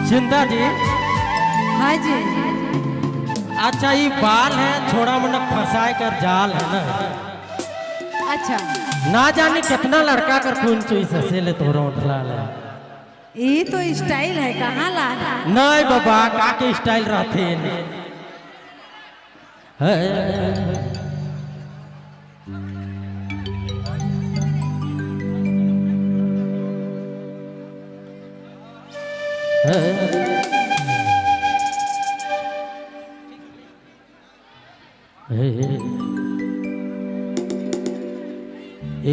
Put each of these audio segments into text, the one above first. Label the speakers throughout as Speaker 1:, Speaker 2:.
Speaker 1: चिंता जी।
Speaker 2: हाँ जी।
Speaker 1: अच्छा ये बाल है छोड़ा मन फंसाए कर जाल है ना।
Speaker 2: अच्छा
Speaker 1: ना जाने कितना लड़का कर कौन चोइस से ले तो उठला ले।
Speaker 2: ये तो स्टाइल है कहाँ ला
Speaker 1: नहीं बाबा का के स्टाइल रहते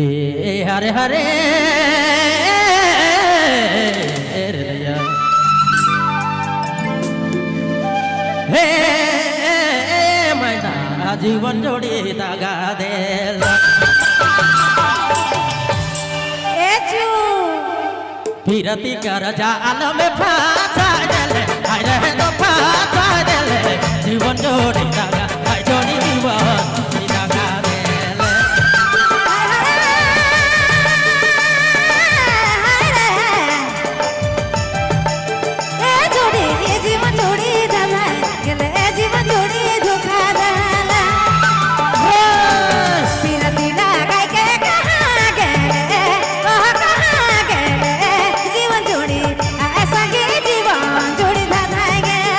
Speaker 1: ए हरे हरे हे मैना जीवन जोड़ी दागा दे फिरती कर जाल में फांसा देले हाय रे तो फांसा देले जीवन जोड़ी दागा हाय जोड़ी जीवन दागा देले
Speaker 2: ए जोड़ी ये जीवन जोड़ी दादा गेले जीवन जोड़ी धोखा दाला फिरती लगाई के कहाँ गेले ओह कहाँ गेले जीवन जोड़ी ऐसा के जीवन जोड़ी दादा गेले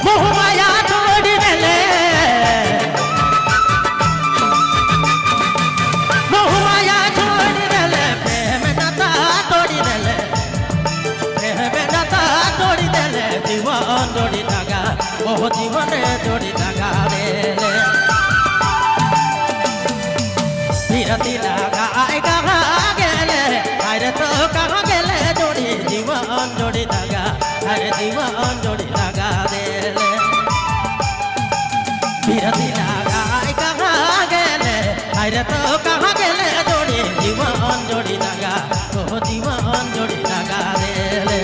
Speaker 1: मोहमाया तोड़ी देले मोहमाया तोड़ी देले प्रेम नाता तोड़ी देले प्रेम नाता तोड़ी देले जीवन जोड़ी दागा ओह जीवन जोड़ी दागा देले फिरती लगा आए कहाँ गेले अरे तो कहाँ गेले जोड़ी जीवन जोड़ी दागा अरे जीवन जोड़ी दागा देले फिरती लगा आए कहाँ गेले अरे तो कहाँ गेले जोड़ी जीवन जोड़ी दागा ओह जीवन जोड़ी दागा देले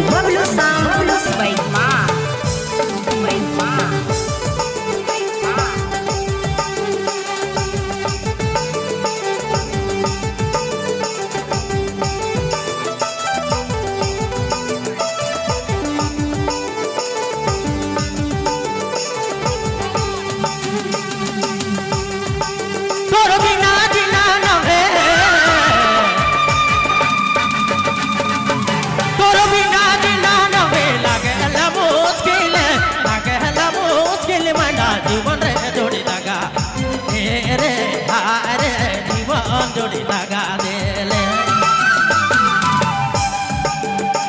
Speaker 3: Bubble sound, bubble spike ma, spike ma, spike ma.
Speaker 1: तोर बिना जीना न है तोर बिना जीना न है लागे ला मुश्किल मना जीवन रे जोड़ी लगा रे हारे जीवन जोड़ी लगा देले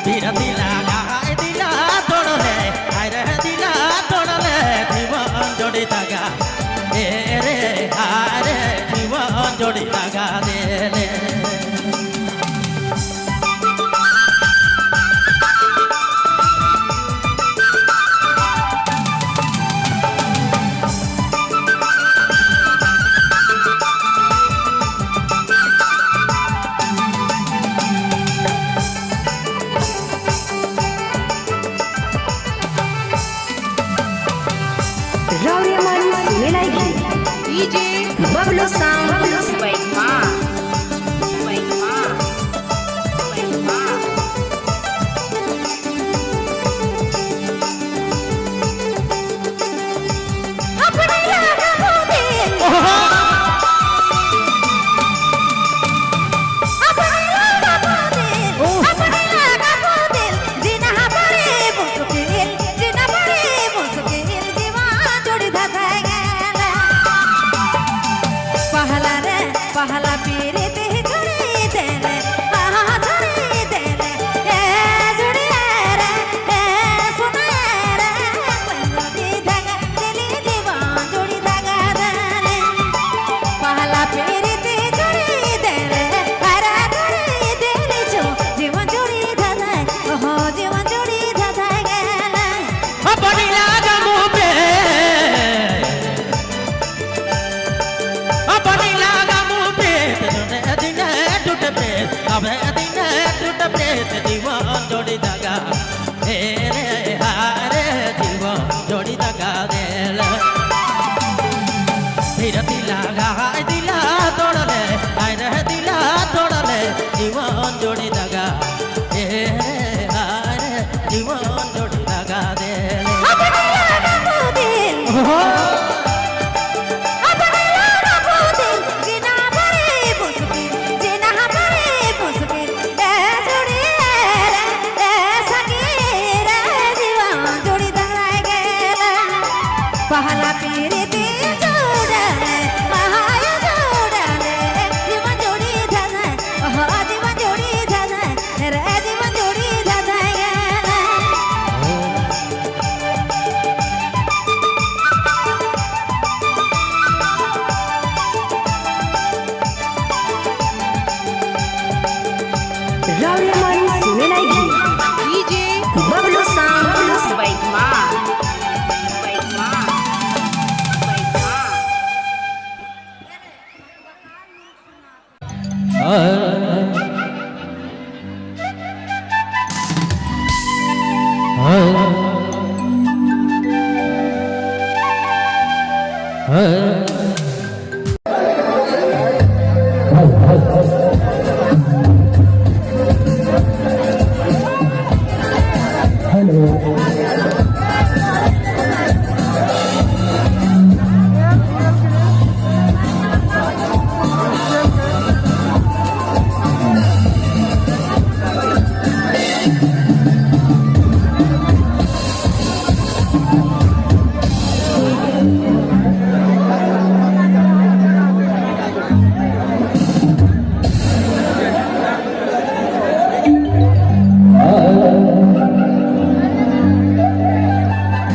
Speaker 1: फिरती लगा दिला तोड़ले अरे दिला तोड़ले जीवन जोड़ी लगा रे हारे जीवन जोड़ी लगा देले
Speaker 3: Bubble sound, bubble spike ma, spike ma, spike ma.
Speaker 2: अब गला ना बोदिल गिना बड़े मुश्किल जीना बड़े मुश्किल ए जोड़ी रे सगी रे जीवन जोड़ी धराए गेले पहला पीरी दी जोड़ले महाय जोड़ले जीवन जोड़ी धराए जीवन जोड़ी धराए रे जीवन जोड़ी धराए गेले
Speaker 3: राहुल हमारी सुने लाएगी
Speaker 2: डीजे
Speaker 3: बबलू साउंड बैगमान बैगमान बैगमान
Speaker 1: हाँ